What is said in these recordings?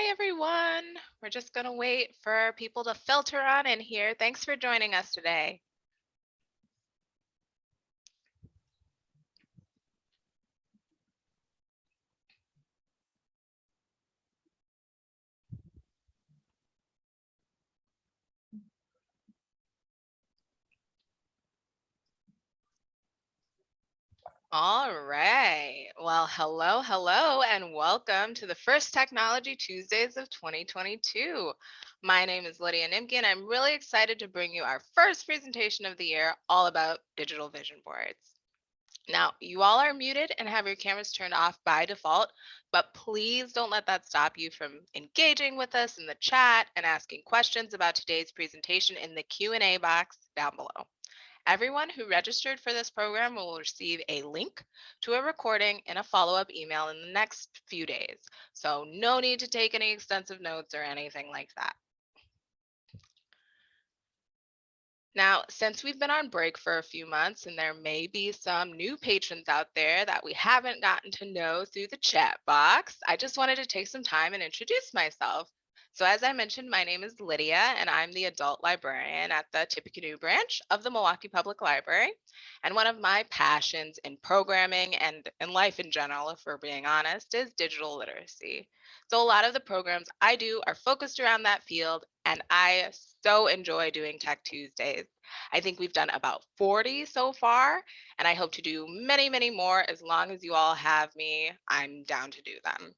everyone. We're just going to wait for people to filter on in here. Thanks for joining us today. All right. Well, hello, and welcome to the first Technology Tuesdays of 2022. My name is Lydia Nimke, and I'm really excited to bring you our first presentation of the year all about digital vision boards. Now, you all are muted and have your cameras turned off by default, but please don't let that stop you from engaging with us in the chat and asking questions about today's presentation in the Q&A box down below. Everyone who registered for this program will receive a link to a recording in a follow-up email in the next few days. So no need to take any extensive notes or anything like that. Now, since we've been on break for a few months and there may be some new patrons out there that we haven't gotten to know through the chat box, I just wanted to take some time and introduce myself. So as I mentioned, my name is Lydia and I'm the adult librarian at the Tippecanoe branch of the Milwaukee Public Library. And one of my passions in programming and in life in general, if we're being honest, is digital literacy. So a lot of the programs I do are focused around that field, and I so enjoy doing Tech Tuesdays. I think we've done about 40 so far, and I hope to do many, many more. As long as you all have me, I'm down to do them.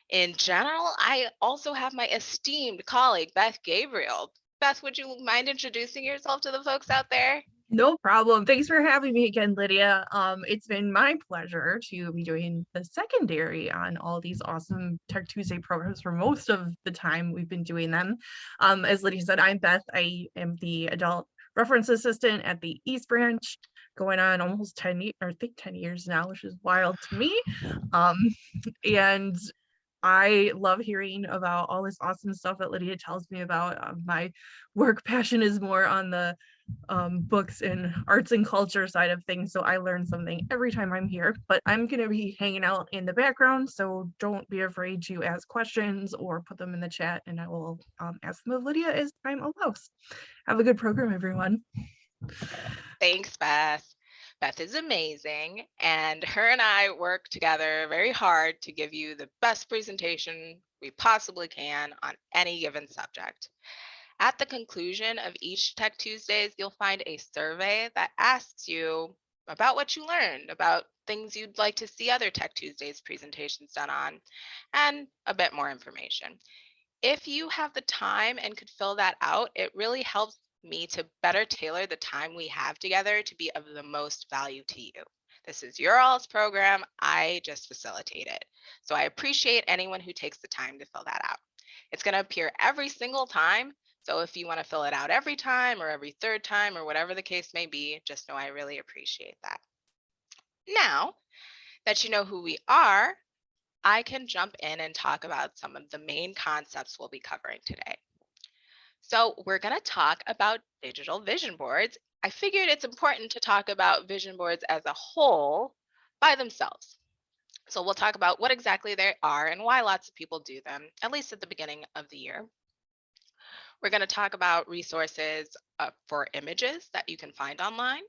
In general, I also have my esteemed colleague, Beth Gabriel. Beth, would you mind introducing yourself to the folks out there? No problem. Thanks for having me again, Lydia. It's been my pleasure to be doing the secondary on all these awesome Tech Tuesday programs for most of the time we've been doing them. As Lydia said, I'm Beth. I am the adult reference assistant at the East Branch, going on almost 10 years, or I think 10 years now, which is wild to me. And I love hearing about all this awesome stuff that Lydia tells me about. My work passion is more on the books and arts and culture side of things, so I learn something every time I'm here. But I'm going to be hanging out in the background, so don't be afraid to ask questions or put them in the chat, and I will ask them of Lydia as time allows. Have a good program, everyone. Thanks, Beth. Beth is amazing, and her and I work together very hard to give you the best presentation we possibly can on any given subject. At the conclusion of each Tech Tuesdays, you'll find a survey that asks you about what you learned, about things you'd like to see other Tech Tuesdays presentations done on, and a bit more information. If you have the time and could fill that out, it really helps me to better tailor the time we have together to be of the most value to you. This is your all's program. I just facilitate it. So I appreciate anyone who takes the time to fill that out. It's going to appear every single time. So if you want to fill it out every time or every third time or whatever the case may be, just know I really appreciate that. Now that you know who we are, I can jump in and talk about some of the main concepts we'll be covering today. So we're going to talk about digital vision boards. I figured it's important to talk about vision boards as a whole by themselves. So we'll talk about what exactly they are and why lots of people do them, at least at the beginning of the year. We're going to talk about resources for images that you can find online.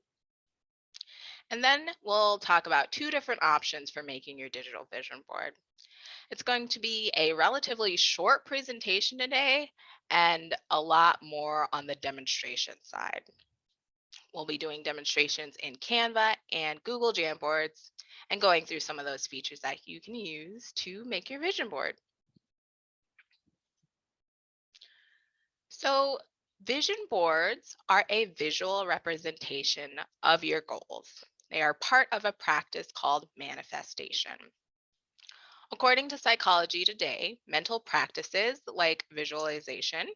And then we'll talk about two different options for making your digital vision board. It's going to be a relatively short presentation today and a lot more on the demonstration side. We'll be doing demonstrations in Canva and Google Jamboards and going through some of those features that you can use to make your vision board. So vision boards are a visual representation of your goals. They are part of a practice called manifestation. According to Psychology Today, mental practices like visualization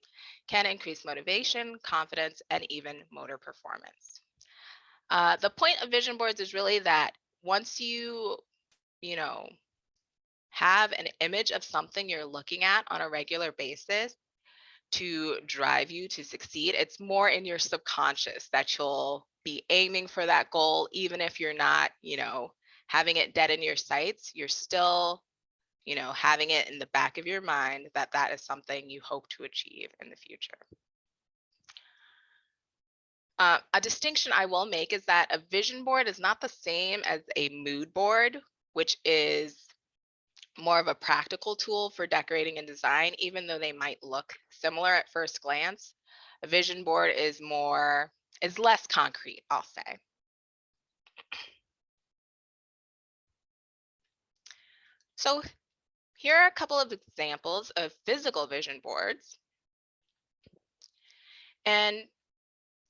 can increase motivation, confidence, and even motor performance. The point of vision boards is really that once you have an image of something you're looking at on a regular basis to drive you to succeed, it's more in your subconscious that you'll be aiming for that goal, even if you're not, having it dead in your sights, you're still having it in the back of your mind that that is something you hope to achieve in the future. A distinction I will make is that a vision board is not the same as a mood board, which is more of a practical tool for decorating and design, even though they might look similar at first glance. A vision board is less concrete, I'll say. So here are a couple of examples of physical vision boards. And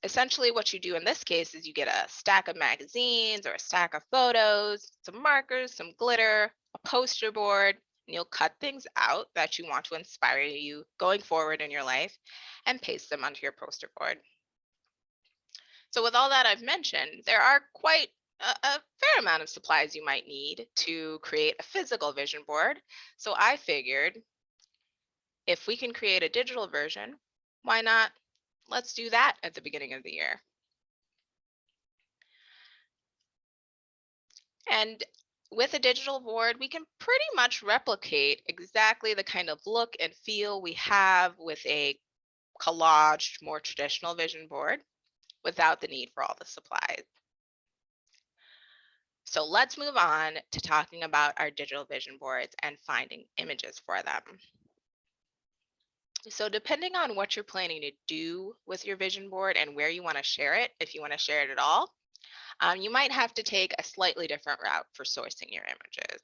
essentially what you do in this case is you get a stack of magazines or a stack of photos, some markers, some glitter, a poster board, and you'll cut things out that you want to inspire you going forward in your life and paste them onto your poster board. So with all that I've mentioned, there are quite a fair amount of supplies you might need to create a physical vision board. So I figured if we can create a digital version, why not? Let's do that at the beginning of the year. And with a digital board, we can pretty much replicate exactly the kind of look and feel we have with a collaged, more traditional vision board without the need for all the supplies. So let's move on to talking about our digital vision boards and finding images for them. So depending on what you're planning to do with your vision board and where you want to share it, if you want to share it at all, you might have to take a slightly different route for sourcing your images.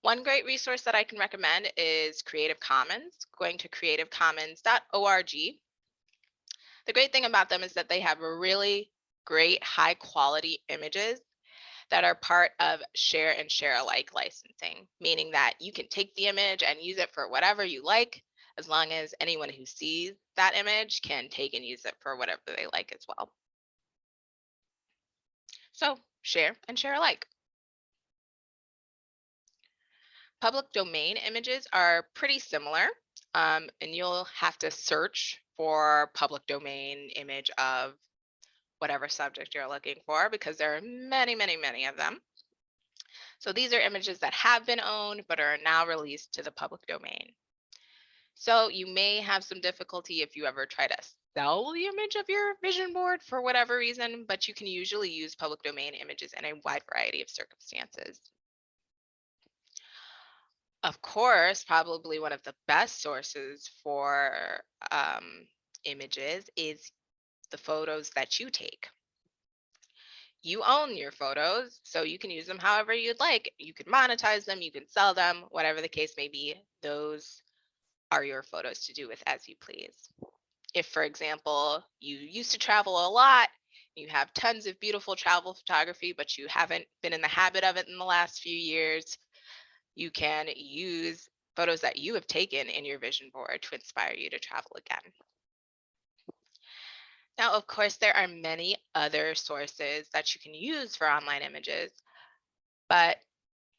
One great resource that I can recommend is Creative Commons. Going to creativecommons.org. The great thing about them is that they have really great high quality images that are part of share and share alike licensing, meaning that you can take the image and use it for whatever you like, as long as anyone who sees that image can take and use it for whatever they like as well. So share and share alike. Public domain images are pretty similar, and you'll have to search for public domain image of whatever subject you're looking for because there are many, many, many of them. So these are images that have been owned but are now released to the public domain. So you may have some difficulty if you ever try to sell the image of your vision board for whatever reason, but you can usually use public domain images in a wide variety of circumstances. Of course, probably one of the best sources for images is the photos that you take. You own your photos, so you can use them however you'd like. You can monetize them, you can sell them, whatever the case may be. Those are your photos to do with as you please. If, for example, you used to travel a lot, you have tons of beautiful travel photography, but you haven't been in the habit of it in the last few years, you can use photos that you have taken in your vision board to inspire you to travel again. Now, of course, there are many other sources that you can use for online images, but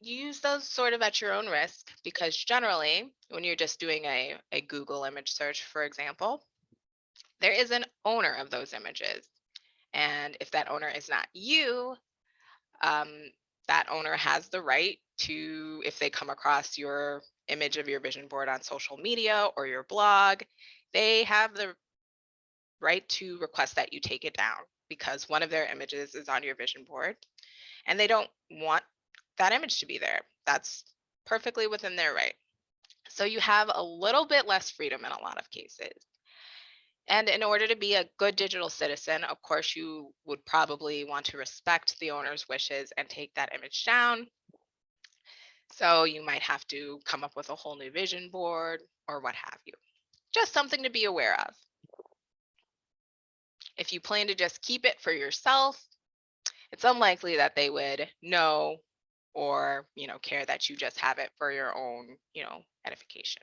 use those sort of at your own risk because generally, when you're just doing a Google image search, for example, there is an owner of those images. And if that owner is not you, um, that owner has the right to, if they come across your image of your vision board on social media or your blog, they have the right to request that you take it down because one of their images is on your vision board and they don't want that image to be there. That's perfectly within their right. So you have a little bit less freedom in a lot of cases. And in order to be a good digital citizen, of course, you would probably want to respect the owner's wishes and take that image down. So you might have to come up with a whole new vision board or what have you. Just something to be aware of. If you plan to just keep it for yourself, it's unlikely that they would know or, care that you just have it for your own, edification.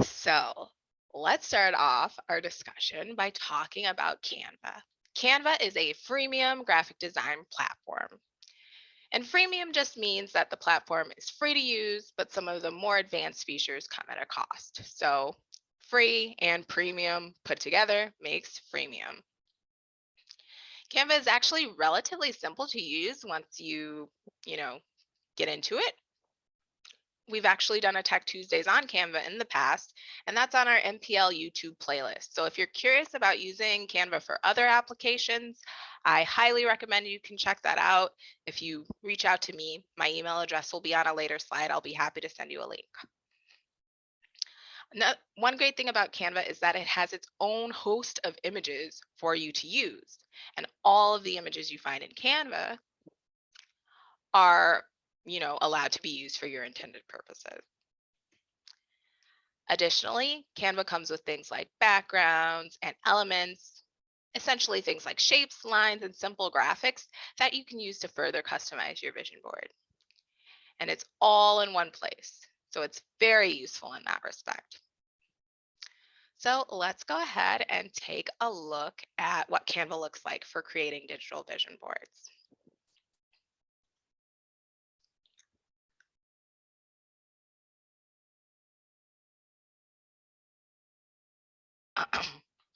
So let's start off our discussion by talking about Canva. Canva is a freemium graphic design platform. And freemium just means that the platform is free to use, but some of the more advanced features come at a cost. So free and premium put together makes freemium. Canva is actually relatively simple to use once you know, get into it. We've actually done a Tech Tuesdays on Canva in the past, and that's on our MPL YouTube playlist. So if you're curious about using Canva for other applications, I highly recommend you can check that out. If you reach out to me, my email address will be on a later slide. I'll be happy to send you a link. One great thing about Canva is that it has its own host of images for you to use. And all of the images you find in Canva are, allowed to be used for your intended purposes. Additionally, Canva comes with things like backgrounds and elements, essentially things like shapes, lines, and simple graphics that you can use to further customize your vision board. And it's all in one place. So it's very useful in that respect. So let's go ahead and take a look at what Canva looks like for creating digital vision boards.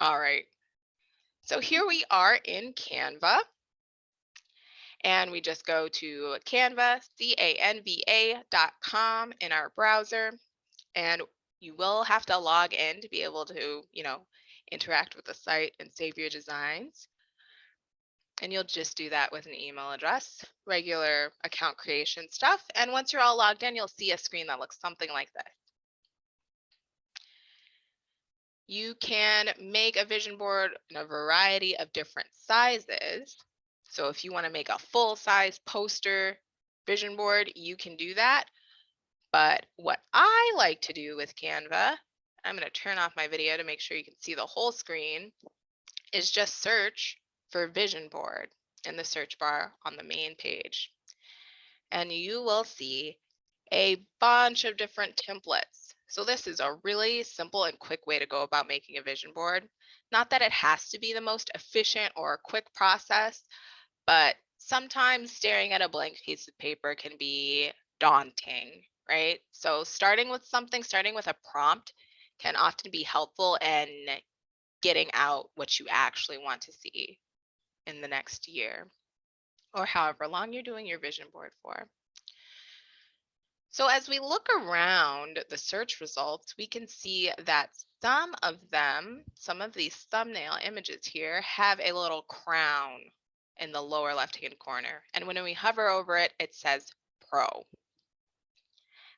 All right. So here we are in Canva. And we just go to Canva, canva.com in our browser. And you will have to log in to be able to, interact with the site and save your designs. And you'll just do that with an email address, regular account creation stuff. And once you're all logged in, you'll see a screen that looks something like this. You can make a vision board in a variety of different sizes. So if you want to make a full size poster vision board, you can do that. But what I like to do with Canva, I'm going to turn off my video to make sure you can see the whole screen, is just search for vision board in the search bar on the main page. And you will see a bunch of different templates. So this is a really simple and quick way to go about making a vision board. Not that it has to be the most efficient or quick process, but sometimes staring at a blank piece of paper can be daunting, right? So starting with a prompt can often be helpful in getting out what you actually want to see in the next year or however long you're doing your vision board for. So as we look around the search results, we can see that some of these thumbnail images here have a little crown in the lower left-hand corner. And when we hover over it, it says Pro.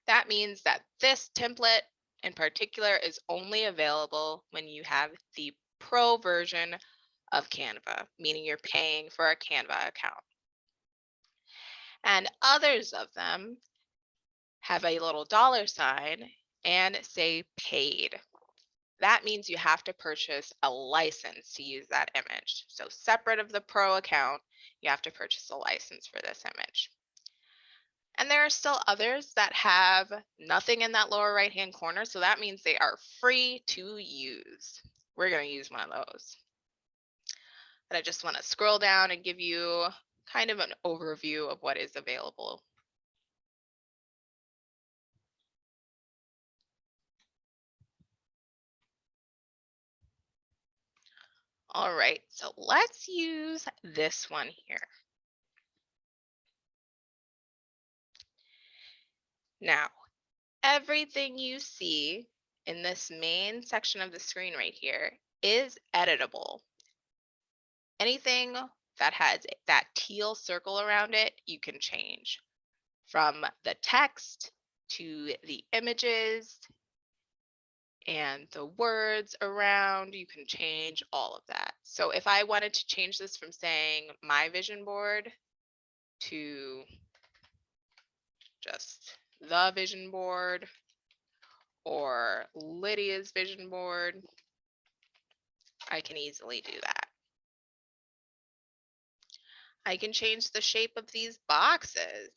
That means that this template in particular is only available when you have the Pro version of Canva, meaning you're paying for a Canva account. And others of them have a little $ and say paid. That means you have to purchase a license to use that image. So separate of the Pro account, you have to purchase a license for this image. And there are still others that have nothing in that lower right-hand corner, so that means they are free to use. We're going to use one of those. But I just want to scroll down and give you kind of an overview of what is available. All right, so let's use this one here. Now, everything you see in this main section of the screen right here is editable. Anything that has that teal circle around it, you can change. From the text to the images and the words around, you can change all of that. So if I wanted to change this from saying my vision board to just the vision board or Lydia's vision board, I can easily do that. I can change the shape of these boxes.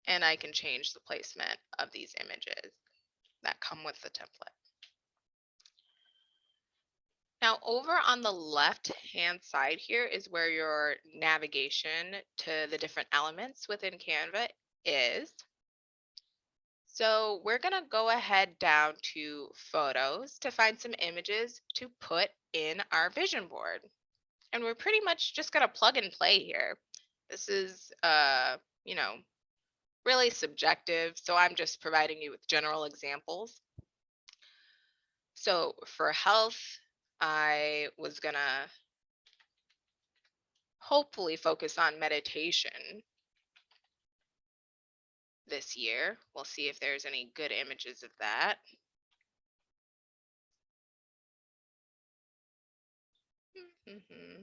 And I can change the placement of these images that come with the template. Now over on the left-hand side here is where your navigation to the different elements within Canva is. So we're going to go ahead down to photos to find some images to put in our vision board. And we're pretty much just going to plug and play here. This is, you know, really subjective. So I'm just providing you with general examples. So for health, I was going to hopefully focus on meditation this year. We'll see if there's any good images of that. Mm-hmm.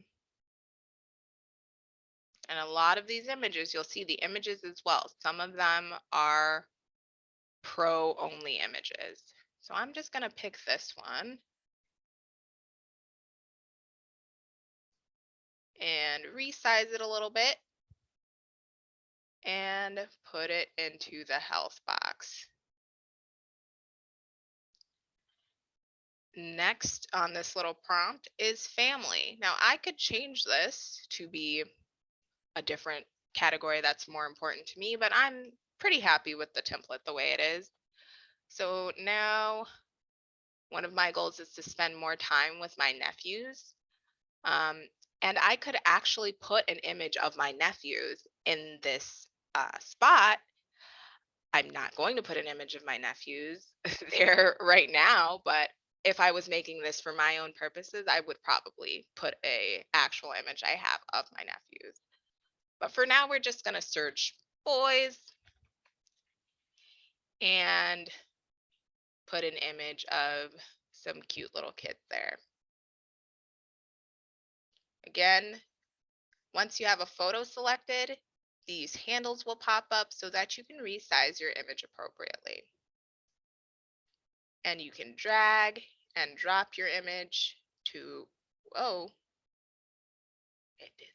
And a lot of these images, you'll see the images as well. Some of them are pro only images. So I'm just going to pick this one and resize it a little bit and put it into the health box. Next on this little prompt is family. Now I could change this to be a different category that's more important to me, but I'm pretty happy with the template the way it is. So now one of my goals is to spend more time with my nephews. Um, and I could actually put an image of my nephews in this spot. I'm not going to put an image of my nephews there right now, but if I was making this for my own purposes, I would probably put a actual image I have of my nephews. But for now, we're just going to search boys and put an image of some cute little kids there. Again, once you have a photo selected, these handles will pop up so that you can resize your image appropriately. And you can drag and drop your image to, oh, it did,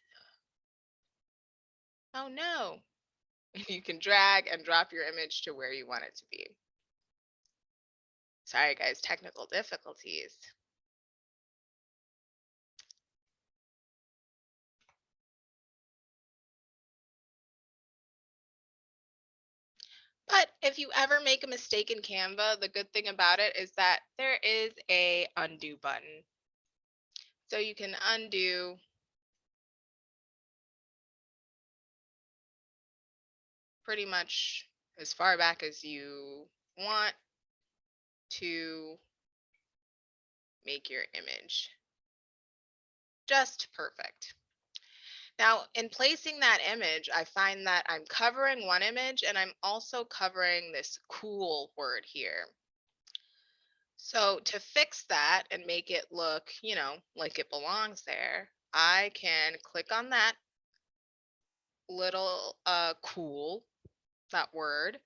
oh no. You can drag and drop your image to where you want it to be. Sorry guys, technical difficulties. But if you ever make a mistake in Canva, the good thing about it is that there is a undo button. So you can undo pretty much as far back as you want to make your image just perfect. Now, in placing that image, I find that I'm covering one image and I'm also covering this cool word here. So to fix that and make it look, like it belongs there, I can click on that little cool, that word,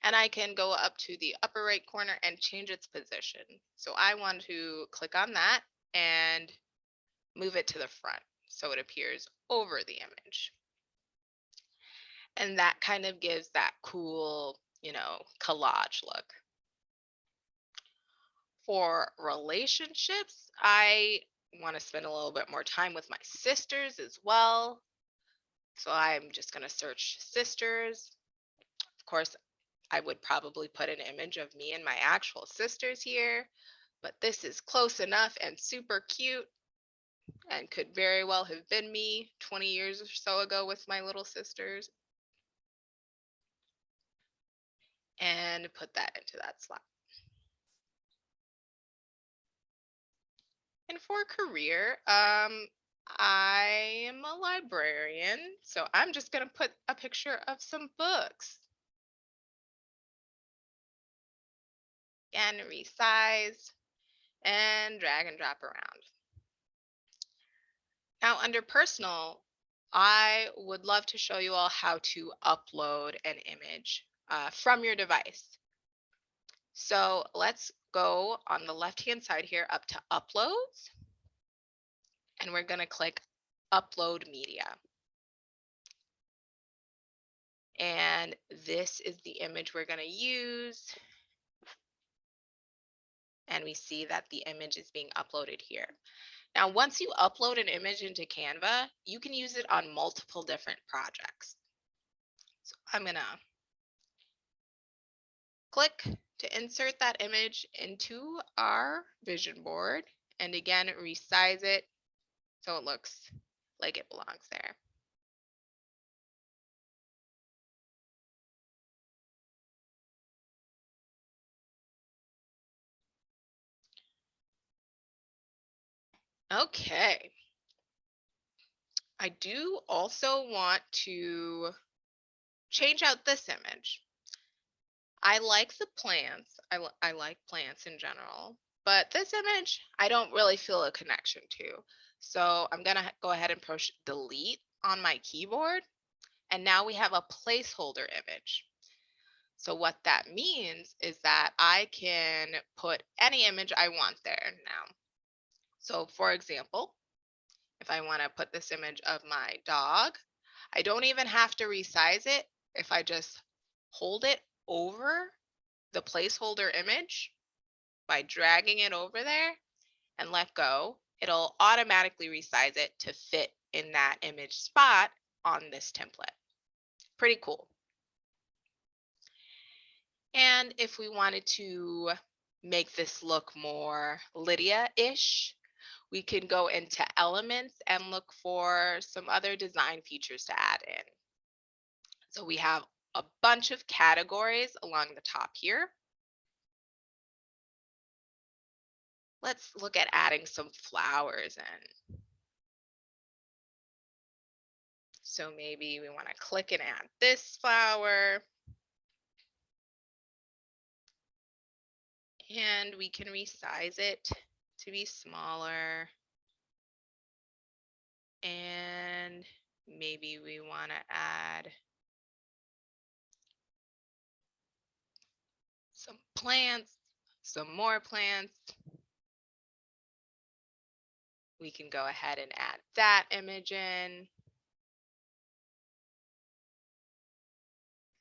and I can go up to the upper right corner and change its position. So I want to click on that and move it to the front so it appears over the image. And that kind of gives that cool, collage look. For relationships, I want to spend a little bit more time with my sisters as well. So I'm just going to search sisters. Of course, I would probably put an image of me and my actual sisters here, but this is close enough and super cute and could very well have been me 20 years or so ago with my little sisters. And put that into that slot. And for career, I am a librarian, so I'm just going to put a picture of some books. And resize and drag and drop around. Now under personal, I would love to show you all how to upload an image from your device. So let's go on the left-hand side here up to uploads, and we're going to click upload media. And this is the image we're going to use. And we see that the image is being uploaded here. Now, once you upload an image into Canva, you can use it on multiple different projects. So I'm going to Click to insert that image into our vision board, and again, resize it so it looks like it belongs there. Okay. I do also want to change out this image. I like the plants. I like plants in general, but this image, I don't really feel a connection to. So I'm gonna go ahead and push delete on my keyboard. And now we have a placeholder image. So what that means is that I can put any image I want there now. So for example, if I want to put this image of my dog, I don't even have to resize it. If I just hold it over the placeholder image by dragging it over there and let go, it'll automatically resize it to fit in that image spot on this template. Pretty cool. And if we wanted to make this look more Lydia-ish, we can go into elements and look for some other design features to add in. So we have a bunch of categories along the top here. Let's look at adding some flowers in. So maybe we want to click and add this flower. And we can resize it to be smaller. And maybe we want to add some plants, some more plants. We can go ahead and add that image in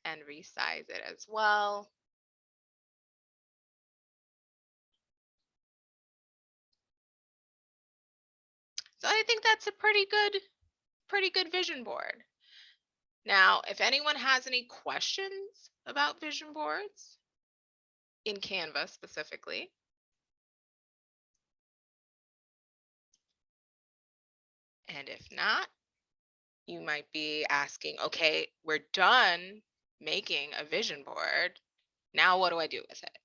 and resize it as well. So I think that's a pretty good vision board. Now, if anyone has any questions about vision boards in Canva specifically, and if not, you might be asking, okay, we're done making a vision board. Now what do I do with it?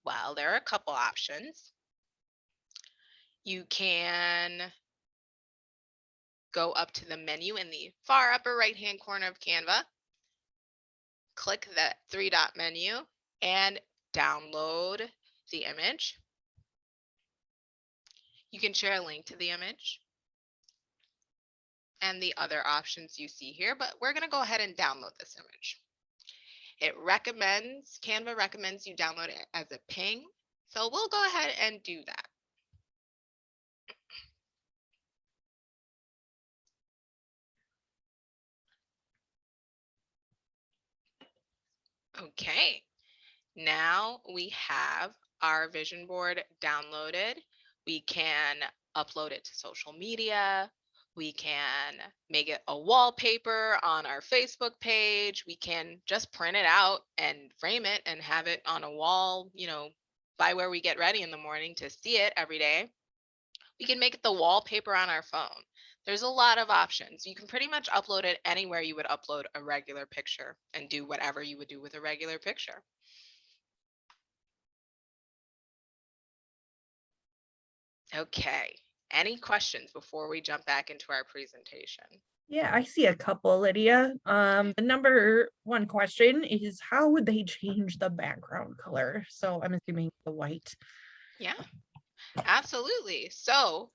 Well, there are a couple options. You can go up to the menu in the far upper right-hand corner of Canva, click that three-dot menu, and download the image. You can share a link to the image and the other options you see here, but we're going to go ahead and download this image. Canva recommends you download it as a ping, so we'll go ahead and do that. Okay, now we have our vision board downloaded. We can upload it to social media. We can make it a wallpaper on our Facebook page. We can just print it out and frame it and have it on a wall, by where we get ready in the morning to see it every day. We can make it the wallpaper on our phone. There's a lot of options. You can pretty much upload it anywhere you would upload a regular picture and do whatever you would do with a regular picture. Okay. Any questions before we jump back into our presentation? Yeah, I see a couple, Lydia. The number one question is how would they change the background color? So I'm assuming the white. Yeah, absolutely. So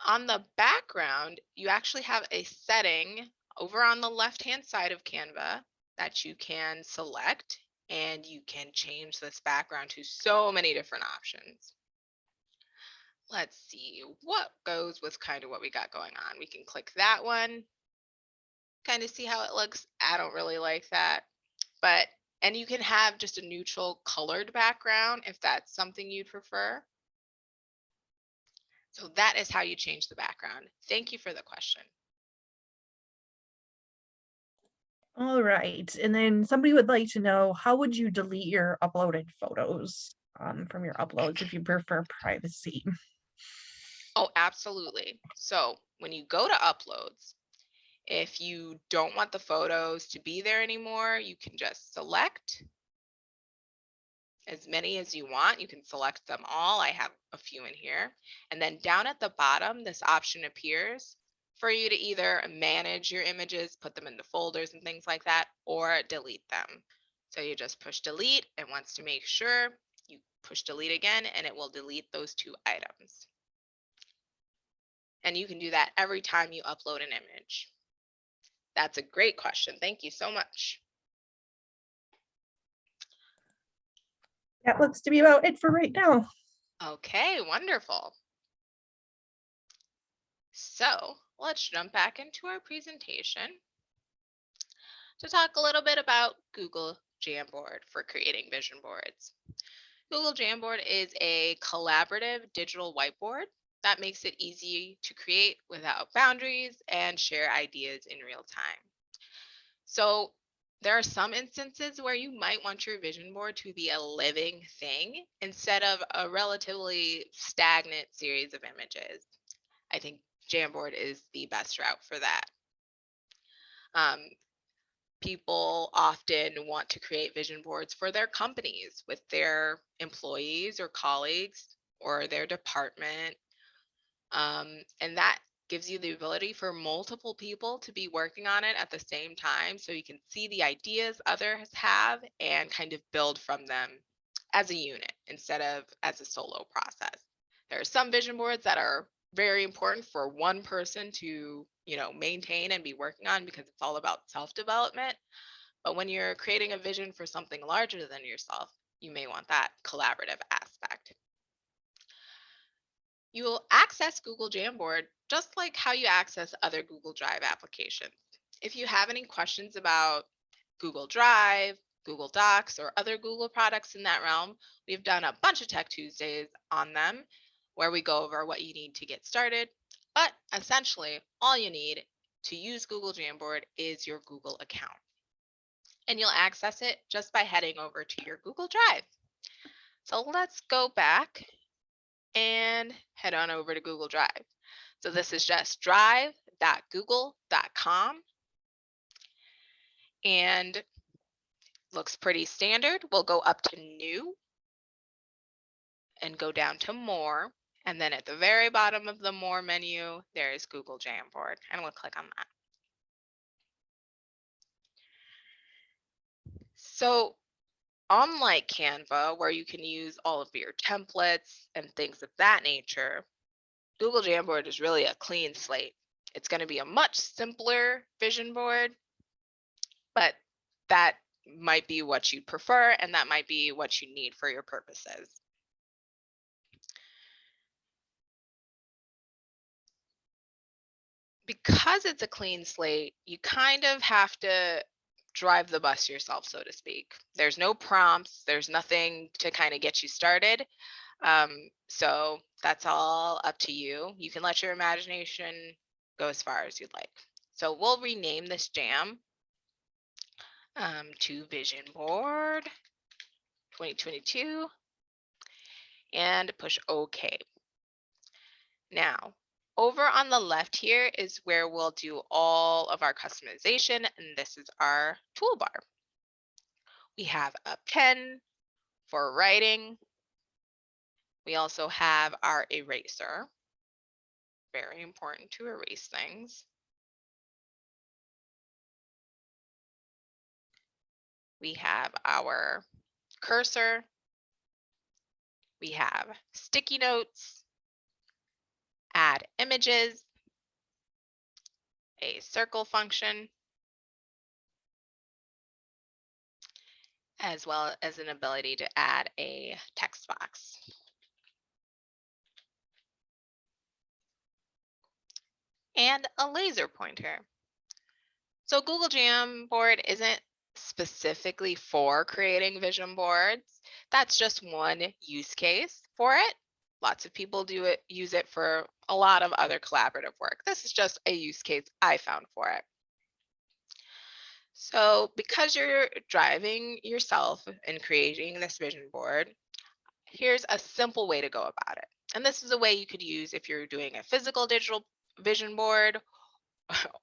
on the background, you actually have a setting over on the left-hand side of Canva that you can select, and you can change this background to so many different options. Let's see what goes with kind of what we got going on. We can click that one, kind of see how it looks. I don't really like that, and you can have just a neutral colored background if that's something you'd prefer. So that is how you change the background. Thank you for the question. All right. And then somebody would like to know, how would you delete your uploaded photos from your uploads if you prefer privacy? Oh, absolutely. So when you go to uploads, if you don't want the photos to be there anymore, you can just select as many as you want. You can select them all. I have a few in here. And then down at the bottom, this option appears for you to either manage your images, put them into folders and things like that, or delete them. So you just push delete, and once to make sure, you push delete again, and it will delete those two items. And you can do that every time you upload an image. That's a great question. Thank you so much. That looks to be about it for right now. Okay, wonderful. So let's jump back into our presentation to talk a little bit about Google Jamboard for creating vision boards. Google Jamboard is a collaborative digital whiteboard that makes it easy to create without boundaries and share ideas in real time. So there are some instances where you might want your vision board to be a living thing instead of a relatively stagnant series of images. I think Jamboard is the best route for that. Um, People often want to create vision boards for their companies with their employees or colleagues or their department. And that gives you the ability for multiple people to be working on it at the same time so you can see the ideas others have and kind of build from them as a unit instead of as a solo process. There are some vision boards that are very important for one person to, maintain and be working on because it's all about self-development. But when you're creating a vision for something larger than yourself, you may want that collaborative aspect. You will access Google Jamboard just like how you access other Google Drive applications. If you have any questions about Google Drive, Google Docs, or other Google products in that realm, we've done a bunch of Tech Tuesdays on them where we go over what you need to get started. But essentially, all you need to use Google Jamboard is your Google account. And you'll access it just by heading over to your Google Drive. So let's go back and head on over to Google Drive. So this is just drive.google.com and looks pretty standard. We'll go up to New and go down to More. And then at the very bottom of the More menu, there is Google Jamboard. And we'll click on that. So unlike Canva, where you can use all of your templates and things of that nature, Google Jamboard is really a clean slate. It's going to be a much simpler vision board, but that might be what you prefer and that might be what you need for your purposes. Because it's a clean slate, you kind of have to drive the bus yourself, so to speak. There's no prompts, there's nothing to kind of get you started. So that's all up to you. You can let your imagination go as far as you'd like. So we'll rename this jam to Vision Board 2022 and push OK. Now, over on the left here is where we'll do all of our customization, and this is our toolbar. We have a pen for writing. We also have our eraser. Very important to erase things. We have our cursor. We have sticky notes, add images, a circle function, as well as an ability to add a text box. And a laser pointer. So Google Jamboard isn't specifically for creating vision boards. That's just one use case for it. Lots of people use it for a lot of other collaborative work. This is just a use case I found for it. So, because you're driving yourself and creating this vision board, here's a simple way to go about it. And this is a way you could use if you're doing a physical digital vision board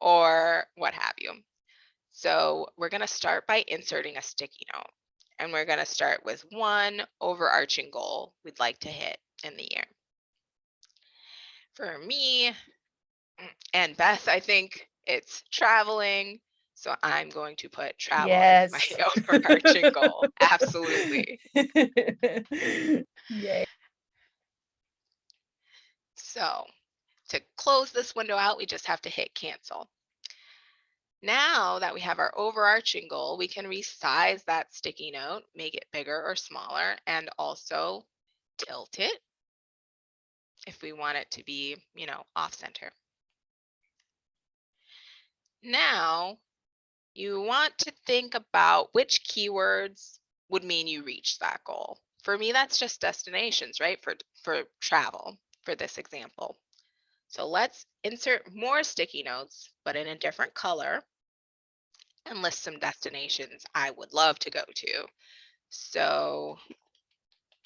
or what have you. So, we're going to start by inserting a sticky note. And we're going to start with one overarching goal we'd like to hit in the year. For me and Beth, I think it's traveling. So I'm going to put travel as my Yes. overarching goal. Absolutely. Yay. So to close this window out, we just have to hit cancel. Now that we have our overarching goal, we can resize that sticky note, make it bigger or smaller, and also tilt it if we want it to be, off center. Now you want to think about which keywords would mean you reach that goal. For me, that's just destinations, right? For travel, for this example. So let's insert more sticky notes, but in a different color, and list some destinations I would love to go to. So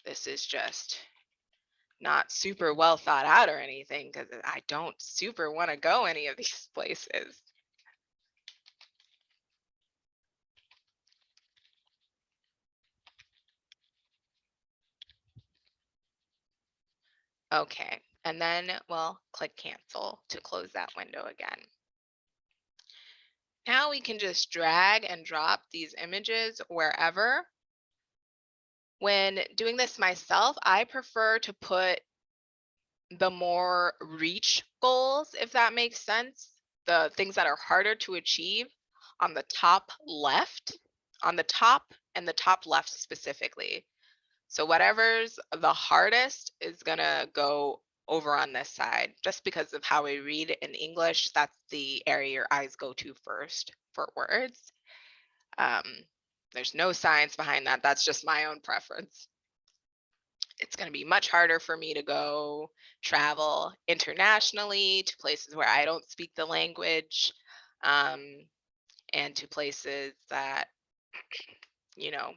this is just not super well thought out or anything because I don't super want to go any of these places. Okay, and then we'll click cancel to close that window again. Now we can just drag and drop these images wherever. When doing this myself, I prefer to put the more reach goals, if that makes sense, the things that are harder to achieve on the top left, on the top and the top left specifically. So whatever's the hardest is gonna go over on this side. Just because of how we read in English, that's the area your eyes go to first for words. Um, there's no science behind that. That's just my own preference. It's going to be much harder for me to go travel internationally to places where I don't speak the language, um, and to places that, you know,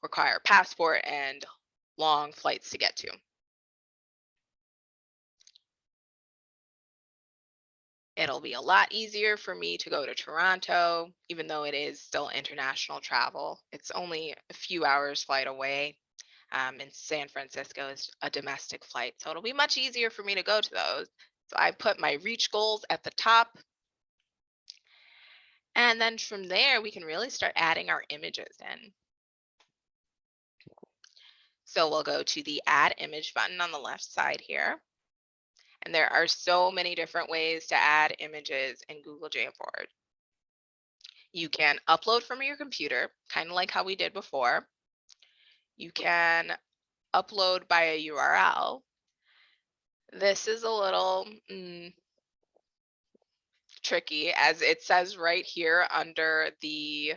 require a passport and long flights to get to. It'll be a lot easier for me to go to Toronto, even though it is still international travel. It's only a few hours flight away. And San Francisco is a domestic flight. So it'll be much easier for me to go to those. So I put my reach goals at the top. And then from there, we can really start adding our images in. So we'll go to the add image button on the left side here. And there are so many different ways to add images in Google Jamboard. You can upload from your computer, kind of like how we did before. You can upload by a URL. This is a little tricky, as it says right here under the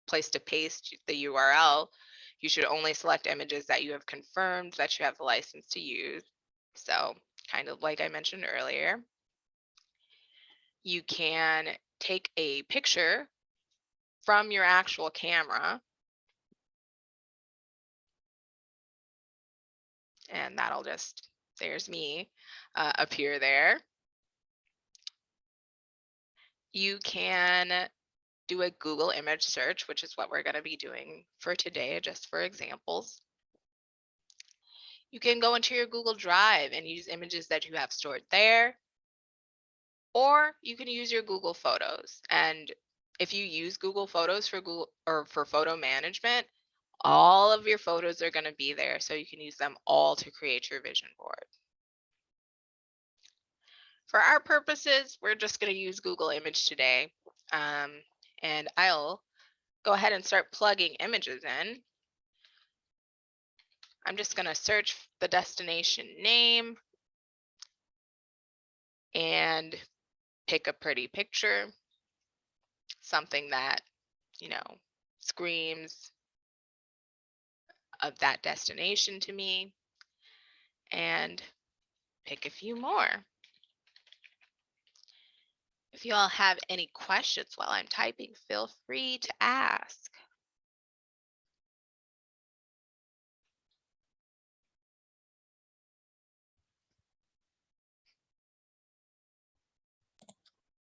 place to paste the URL. You should only select images that you have confirmed that you have the license to use. So kind of like I mentioned earlier, you can take a picture from your actual camera, and that'll just, there's me, appear there. You can do a Google image search, which is what we're going to be doing for today, just for examples. You can go into your Google Drive and use images that you have stored there, or you can use your Google Photos. And if you use Google Photos for Google or for photo management, all of your photos are going to be there, so you can use them all to create your vision board. For our purposes, we're just going to use Google Image today. And I'll go ahead and start plugging images in. I'm just going to search the destination name and pick a pretty picture, something that, you know, screams of that destination to me, and pick a few more. If you all have any questions while I'm typing, feel free to ask.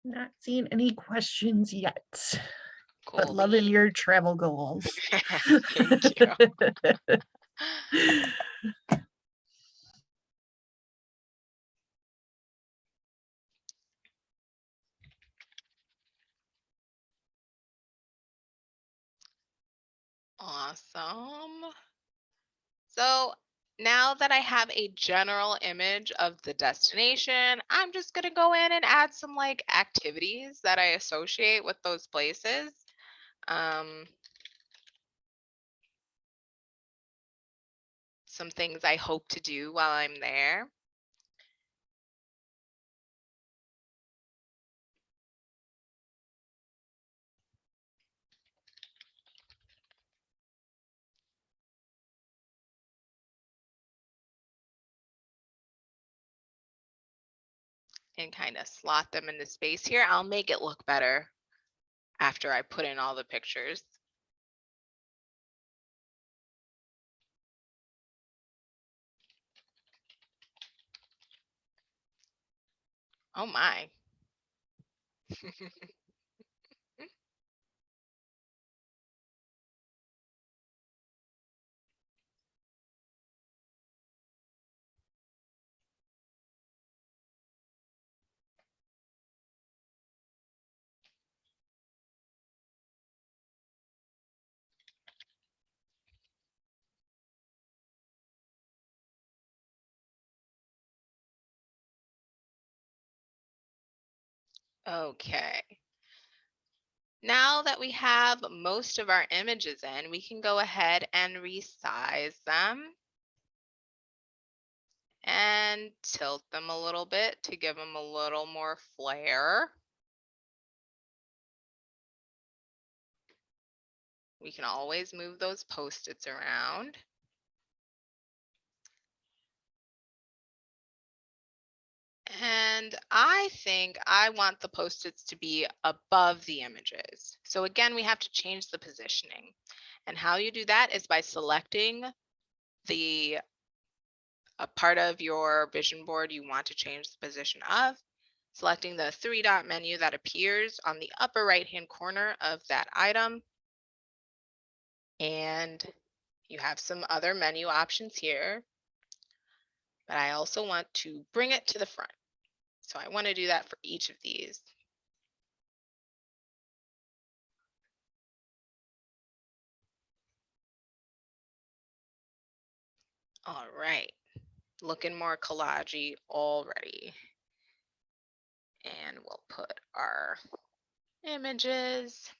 Not seeing any questions yet, but Cool loving beans. your travel goals. Thank you. Awesome. So now that I have a general image of the destination, I'm just going to go in and add some like activities that I associate with those places. Um, some things I hope to do while I'm there. And kind of slot them into space here. I'll make it look better after I put in all the pictures. Oh my. Okay. Now that we have most of our images in, we can go ahead and resize them and tilt them a little bit to give them a little more flair. We can always move those Post-its around. And I think I want the Post-its to be above the images. So again, we have to change the positioning. And how you do that is by selecting the a part of your vision board you want to change the position of, selecting the three-dot menu that appears on the upper right-hand corner of that item. And you have some other menu options here, but I also want to bring it to the front. So I want to do that for each of these. All right, looking more collagey already. And we'll put our images.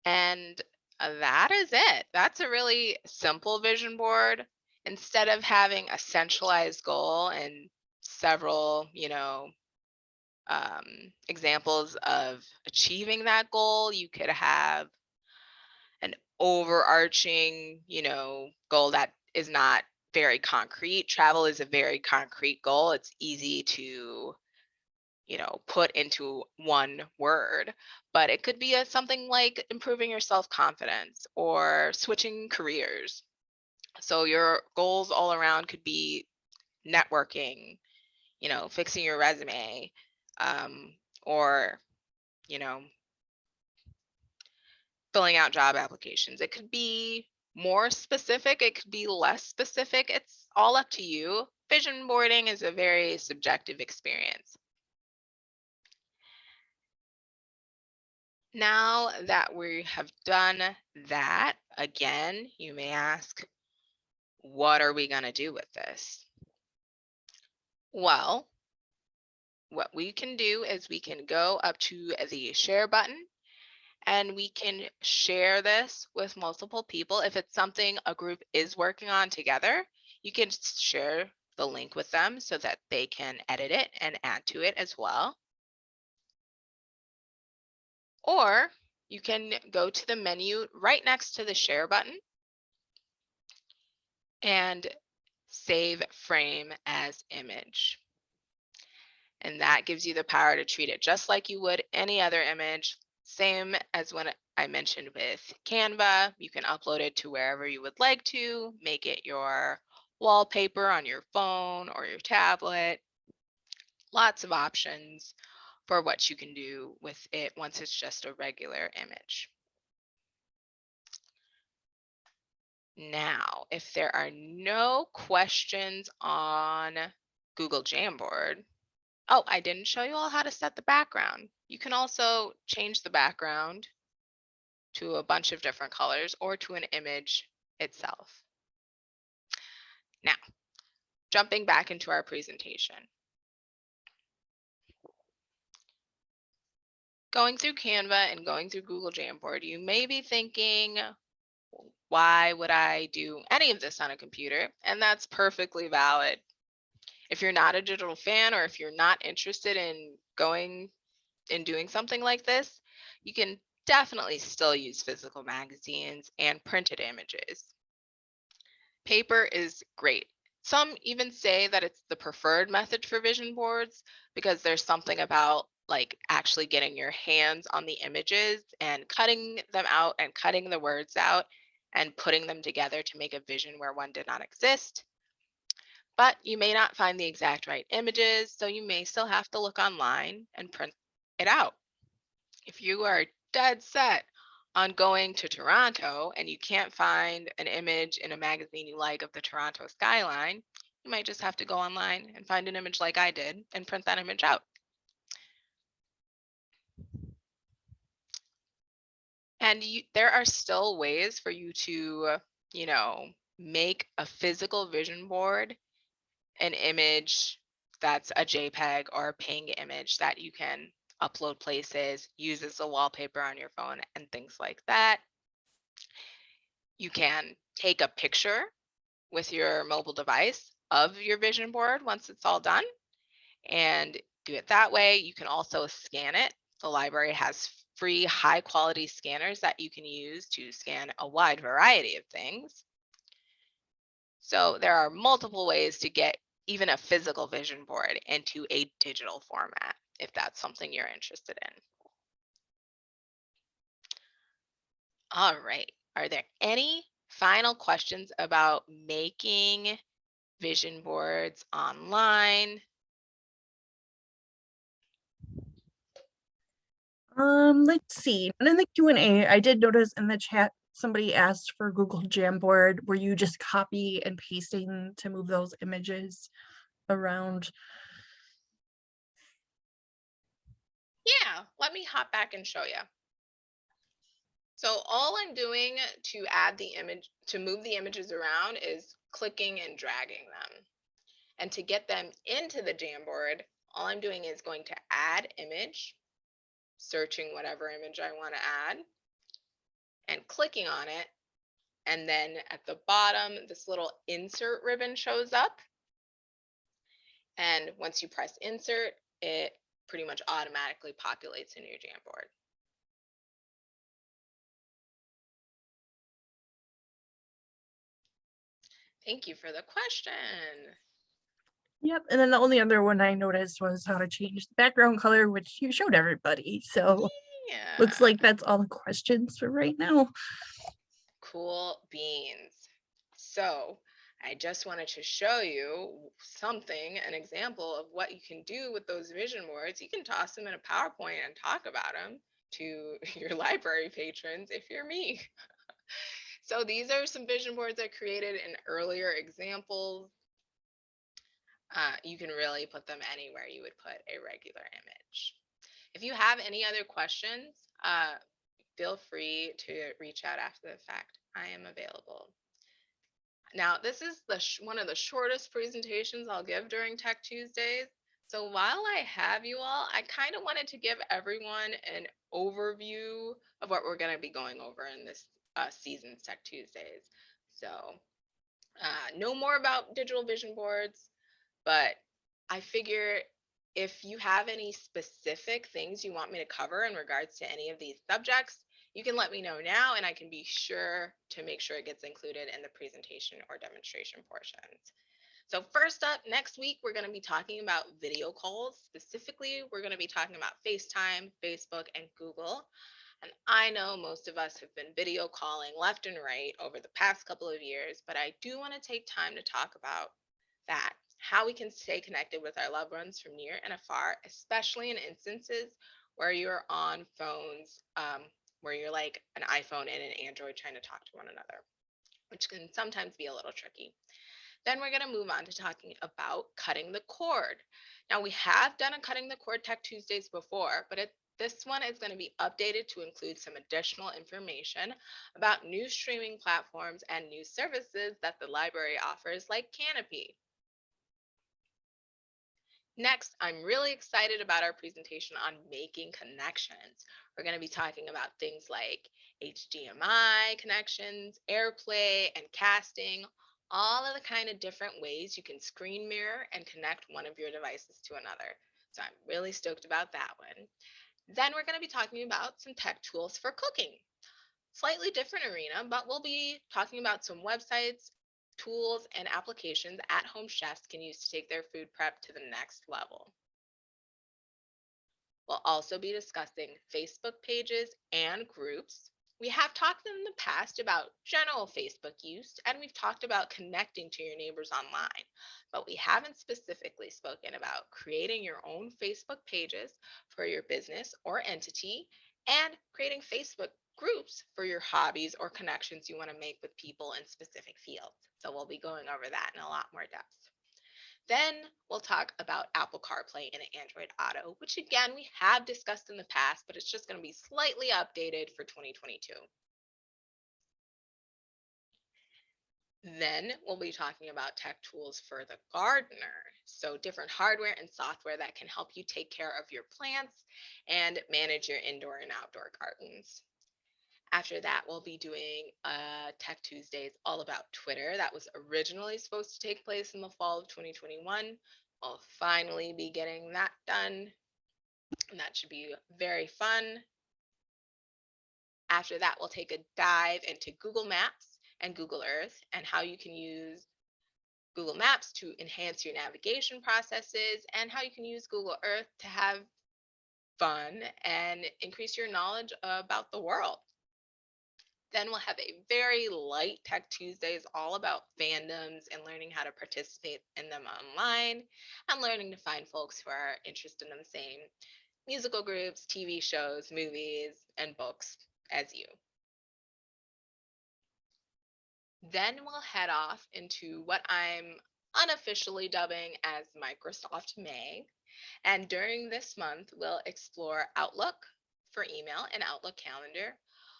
And that is it. That's a really simple vision board. Instead of having a centralized goal and several, examples of achieving that goal, you could have an overarching, goal that is not very concrete. Travel is a very concrete goal. It's easy to put into one word, but it could be something like improving your self-confidence or switching careers. So your goals all around could be networking, fixing your resume, or, you know, filling out job applications. It could be more specific, it could be less specific. It's all up to you. Vision boarding is a very subjective experience. Now that we have done that, again, you may ask, what are we going to do with this? Well, what we can do is we can go up to the share button and we can share this with multiple people. If it's something a group is working on together, you can share the link with them so that they can edit it and add to it as well. Or you can go to the menu right next to the share button and save frame as image. And that gives you the power to treat it just like you would any other image. Same as when I mentioned with Canva, you can upload it to wherever you would like to, make it your wallpaper on your phone or your tablet. Lots of options for what you can do with it once it's just a regular image. Now, if there are no questions on Google Jamboard, oh, I didn't show you all how to set the background. You can also change the background to a bunch of different colors or to an image itself. Now, jumping back into our presentation. Going through Canva and going through Google Jamboard, you may be thinking, why would I do any of this on a computer? And that's perfectly valid. If you're not a digital fan or if you're not interested in going and doing something like this, you can definitely still use physical magazines and printed images. Paper is great. Some even say that it's the preferred method for vision boards because there's something about like actually getting your hands on the images and cutting them out and cutting the words out and putting them together to make a vision where one did not exist. But you may not find the exact right images, so you may still have to look online and print it out. If you are dead set on going to Toronto and you can't find an image in a magazine you like of the Toronto skyline, you might just have to go online and find an image like I did and print that image out. And there are still ways for you to, make a physical vision board, an image that's a JPEG or a PNG image that you can upload places, use as a wallpaper on your phone, and things like that. You can take a picture with your mobile device of your vision board once it's all done and do it that way. You can also scan it. The library has free high quality scanners that you can use to scan a wide variety of things. So there are multiple ways to get even a physical vision board into a digital format if that's something you're interested in. All right. Are there any final questions about making vision boards online? Let's see. And in the Q&A, I did notice in the chat somebody asked for Google Jamboard. Were you just copy and pasting to move those images around? Yeah, let me hop back and show you. So all I'm doing to add the image, to move the images around is clicking and dragging them. And to get them into the Jamboard, all I'm doing is going to add image, searching whatever image I want to add, and clicking on it. And then at the bottom, this little insert ribbon shows up. And once you press insert, it pretty much automatically populates in your Jamboard. Thank you for the question. Yep. And then the only other one I noticed was how to change the background color, which you showed everybody. So looks Yeah. like that's all the questions for right now. Cool beans. So I just wanted to show you something, an example of what you can do with those vision boards. You can toss them in a PowerPoint and talk about them to your library patrons if you're me. So these are some vision boards I created in earlier examples. You can really put them anywhere you would put a regular image. If you have any other questions, feel free to reach out after the fact. I am available. Now, this is one of the shortest presentations I'll give during Tech Tuesdays, So while I have you all, I kind of wanted to give everyone an overview of what we're going to be going over in this season's Tech Tuesdays. So, know more about digital vision boards, but I figure if you have any specific things you want me to cover in regards to any of these subjects, you can let me know now and I can be sure to make sure it gets included in the presentation or demonstration portions. So first up, next week, we're going to be talking about video calls. Specifically, we're going to be talking about FaceTime, Facebook, and Google. And I know most of us have been video calling left and right over the past couple of years, but I do want to take time to talk about that, how we can stay connected with our loved ones from near and afar, especially in instances where you're on phones, where you're like an iPhone and an Android trying to talk to one another, which can sometimes be a little tricky. Then we're going to move on to talking about cutting the cord. Now, we have done a Cutting the Cord Tech Tuesdays before, but this one is going to be updated to include some additional information about new streaming platforms and new services that the library offers, like Canopy. Next, I'm really excited about our presentation on making connections. We're going to be talking about things like HDMI connections, AirPlay, and casting, all of the kind of different ways you can screen mirror and connect one of your devices to another. So I'm really stoked about that one. Then we're going to be talking about some tech tools for cooking. Slightly different arena, but we'll be talking about some websites, tools, and applications at-home chefs can use to take their food prep to the next level. We'll also be discussing Facebook pages and groups. We have talked in the past about general Facebook use, and we've talked about connecting to your neighbors online, but we haven't specifically spoken about creating your own Facebook pages for your business or entity and creating Facebook groups for your hobbies or connections you want to make with people in specific fields. So we'll be going over that in a lot more depth. Then we'll talk about Apple CarPlay and Android Auto, which again we have discussed in the past, but it's just going to be slightly updated for 2022. Then we'll be talking about tech tools for the gardener. So different hardware and software that can help you take care of your plants and manage your indoor and outdoor gardens. After that, we'll be doing Tech Tuesdays all about Twitter. That was originally supposed to take place in the fall of 2021. We'll finally be getting that done, and that should be very fun. After that, we'll take a dive into Google Maps and Google Earth and how you can use Google Maps to enhance your navigation processes and how you can use Google Earth to have fun and increase your knowledge about the world. Then we'll have a very light Tech Tuesdays all about fandoms and learning how to participate in them online and learning to find folks who are interested in the same musical groups, TV shows, movies, and books as you. Then we'll head off into what I'm unofficially dubbing as Microsoft May. And during this month, we'll explore Outlook for email and Outlook Calendar.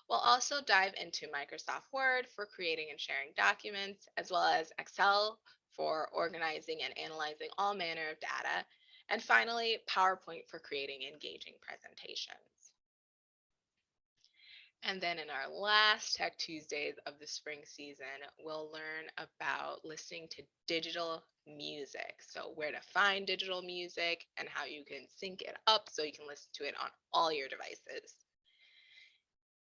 We'll also dive into Microsoft Word for creating and sharing documents, as well as Excel for organizing and analyzing all manner of data. And finally, PowerPoint for creating engaging presentations. And then in our last Tech Tuesdays of the spring season, we'll learn about listening to digital music. So, where to find digital music and how you can sync it up so you can listen to it on all your devices.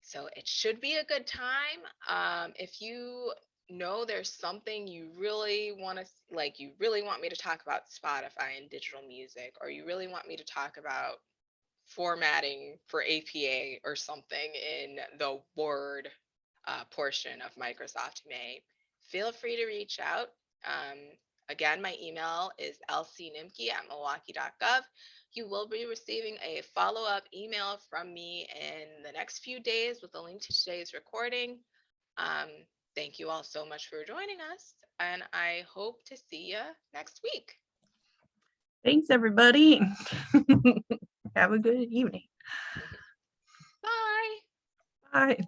So, it should be a good time. If you know there's something you really want to like, you really want me to talk about Spotify and digital music, or you really want me to talk about formatting for APA or something in the Word portion of Microsoft May, feel free to reach out. Again, my email is lcnimke@milwaukee.gov. You will be receiving a follow-up email from me in the next few days with a link to today's recording. Um, Thank you all so much for joining us, and I hope to see you next week. Thanks, everybody. Have a good evening. Bye. Bye.